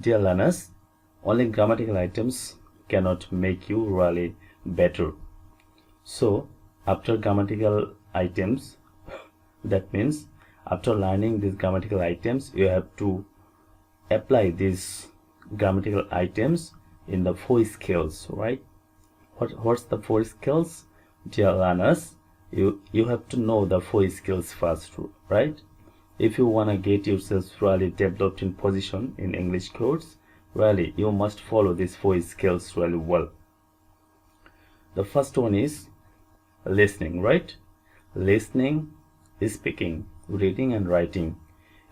Dear learners, only grammatical items cannot make you really better. So after grammatical items, that means after learning these grammatical items, you have to apply these grammatical items in the 4 skills, right? What's the 4 skills? Dear learners, you have to know the 4 skills first, right? If you want to get yourself really developed in position in English course, really you must follow these 4 skills really well. The first one is listening, right? Listening, speaking, reading and writing.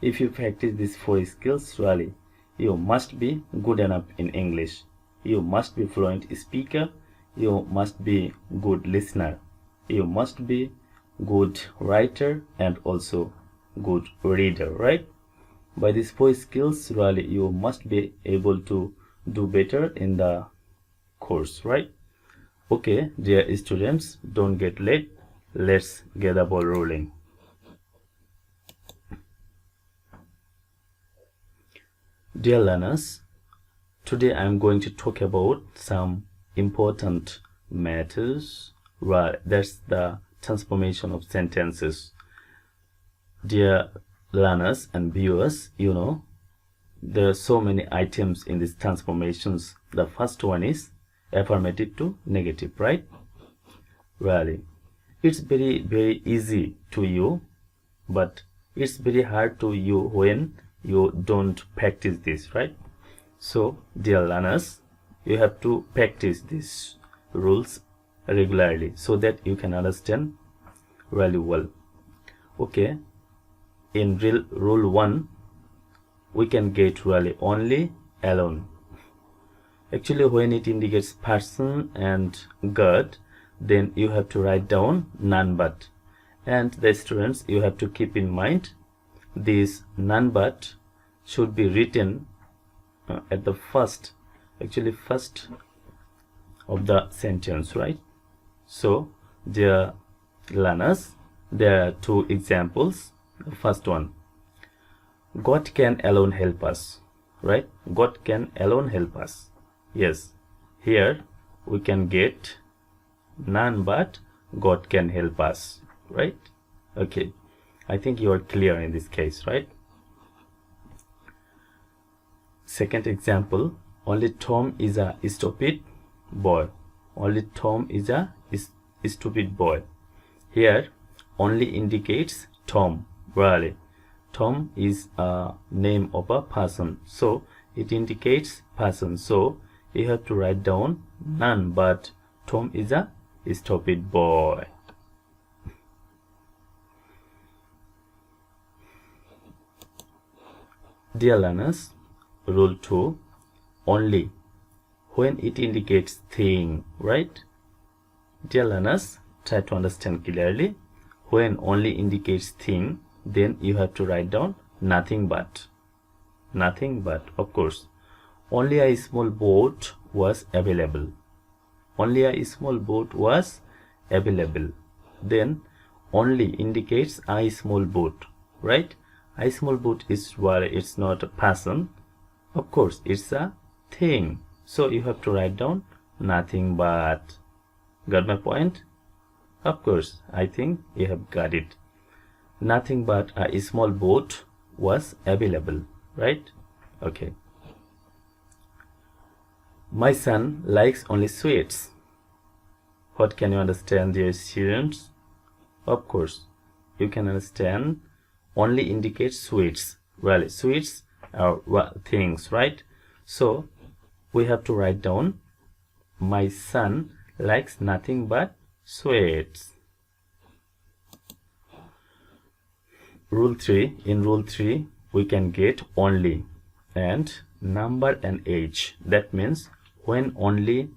If you practice these 4 skills, really you must be good enough in English. You must be fluent speaker, you must be good listener, you must be good writer and also good reader, right? By these 4 skills, really you must be able to do better in the course, right? Okay, dear students, don't get late. Let's get the ball rolling. Dear learners, today I'm going to talk about some important matters. Right, that's the transformation of sentences. Dear learners and viewers, you know, there are so many items in these transformations. The first one is affirmative to negative, right? Really, it's very easy to you, but it's very hard to you when you don't practice this, right? So dear learners, you have to practice these rules regularly so that you can understand really well. Okay, in rule 1 we can get really only, alone. Actually, when it indicates person and God, then you have to write down none but. And the students, you have to keep in mind this none but should be written at the first of the sentence, right? So dear learners, there are 2 examples. The first one, God can alone help us, right? God can alone help us. Yes, here we can get none but God can help us, right? Okay, I think you are clear in this case, right? Second example, only Tom is a stupid boy. Only Tom is a stupid boy. Here only indicates Tom. Really, Tom is a name of a person, so it indicates person. So you have to write down none but Tom is a stupid boy. Dear learners, rule 2, only when it indicates thing, right? Dear learners, try to understand clearly. When only indicates thing, then you have to write down nothing but. Nothing but, of course. Only a small boat was available. Only a small boat was available. Then only indicates a small boat, right? A small boat is where it's not a person. Of course, it's a thing. So you have to write down nothing but. Got my point? Of course, I think you have got it. Nothing but a small boat was available, right? Okay. My son likes only sweets. What can you understand, dear students? Of course, you can understand only indicates sweets. Well, sweets are things, right? So we have to write down my son likes nothing but sweets. Rule 3. In rule 3, we can get only and number and age. That means when only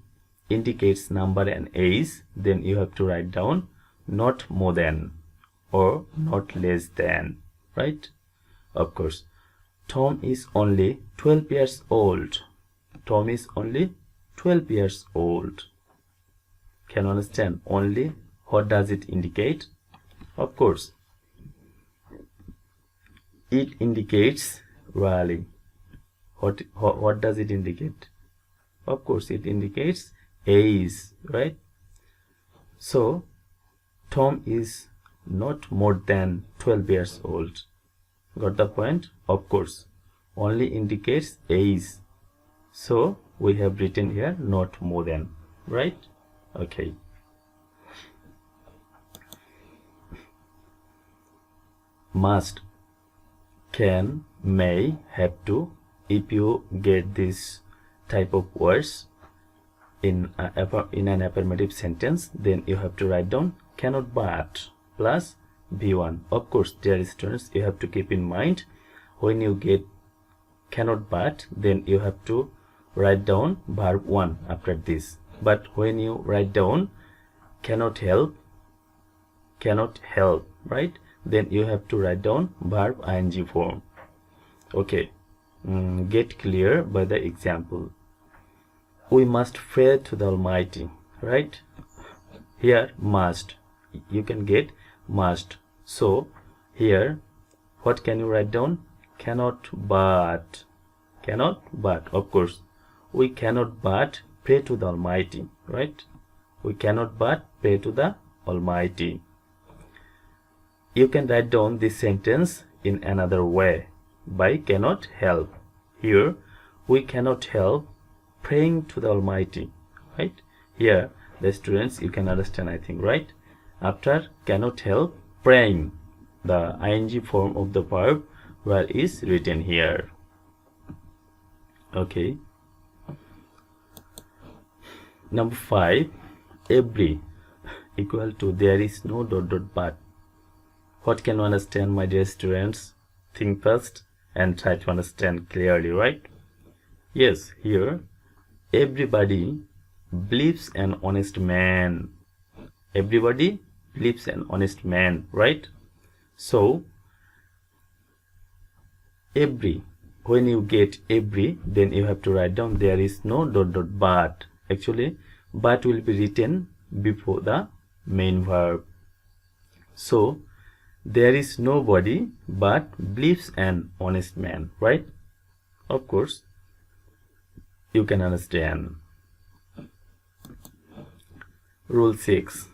indicates number and age, then you have to write down not more than or not less than, right? Of course, Tom is only 12 years old. Tom is only 12 years old. Can you understand? Only, what does it indicate? Of course, it indicates really What does it indicate? Of course, it indicates age, right? So Tom is not more than 12 years old. Got the point? Of course, only indicates age. So we have written here not more than, right? Okay. Must, can, may, have to. If you get this type of words in an affirmative sentence, then you have to write down cannot but plus V1. Of course, dear students, you have to keep in mind, when you get cannot but, then you have to write down verb 1 after this. But when you write down cannot help, right, then you have to write down verb ing form. Okay. Get clear by the example. We must pray to the Almighty, right? Here must, you can get must. So here what can you write down? Cannot but. Of course, we cannot but pray to the Almighty, right? We cannot but pray to the Almighty. You can write down this sentence in another way by cannot help. Here we cannot help praying to the Almighty, right? Here the students, you can understand, I think, right? After cannot help praying, the ing form of the verb where is written here. Okay. Number 5, every equal to there is no ... but. What can you understand, my dear students? Think first and try to understand clearly, right? Yes, here everybody believes an honest man. Everybody believes an honest man, right? So every, when you get every, then you have to write down there is no ... but. Actually, but will be written before the main verb. So there is nobody but believes an honest man, right? Of course, you can understand. Rule 6,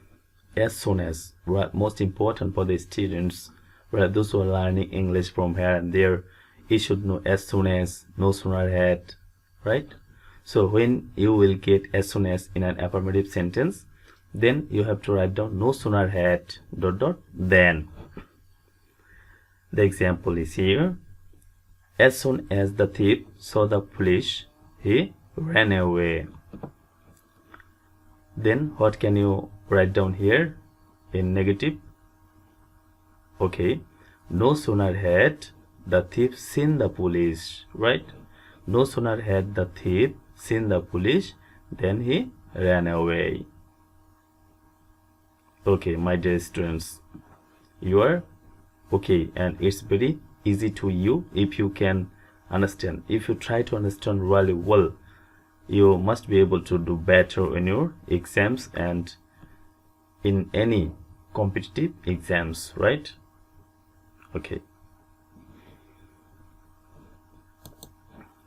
as soon as, most important for the students, those who are learning English from here and there, you should know as soon as, no sooner had, right? So when you will get as soon as in an affirmative sentence, then you have to write down no sooner had ... then. The example is here. As soon as the thief saw the police, he ran away. Then what can you write down here in negative? Okay, no sooner had the thief seen the police, right? No sooner had the thief seen the police, then he ran away. Okay, my dear students, you are okay, and it's very easy to you if you can understand. If you try to understand really well, you must be able to do better in your exams and in any competitive exams, right? Okay.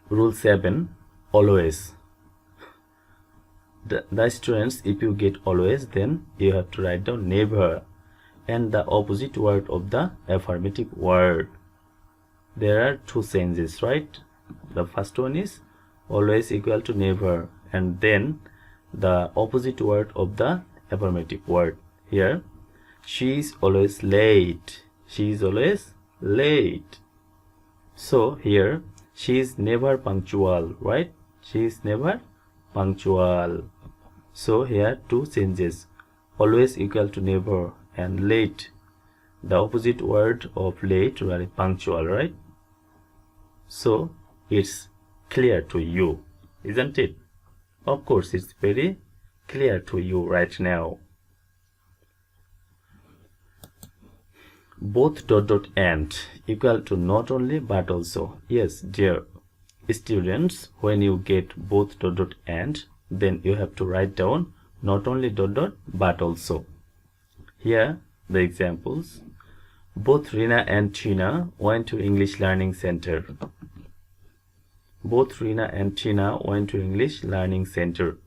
Rule 7, always. The students, if you get always, then you have to write down never and the opposite word of the affirmative word. There are two sentences, right? The first one is always equal to never, and then the opposite word of the affirmative word. Here, she is always late. She is always late. So here, she is never punctual, right? She is never punctual. So here two changes, always equal to never and late. The opposite word of late really punctual, right? So it's clear to you, isn't it? Of course, it's very clear to you right now. Both ... and equal to not only but also. Yes, dear students, when you get both ... and, then you have to write down not only ... but also. Here the examples. Both Rina and Tina went to English Learning Center. Both Rina and Tina went to English Learning Center.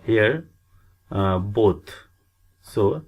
Here, both. So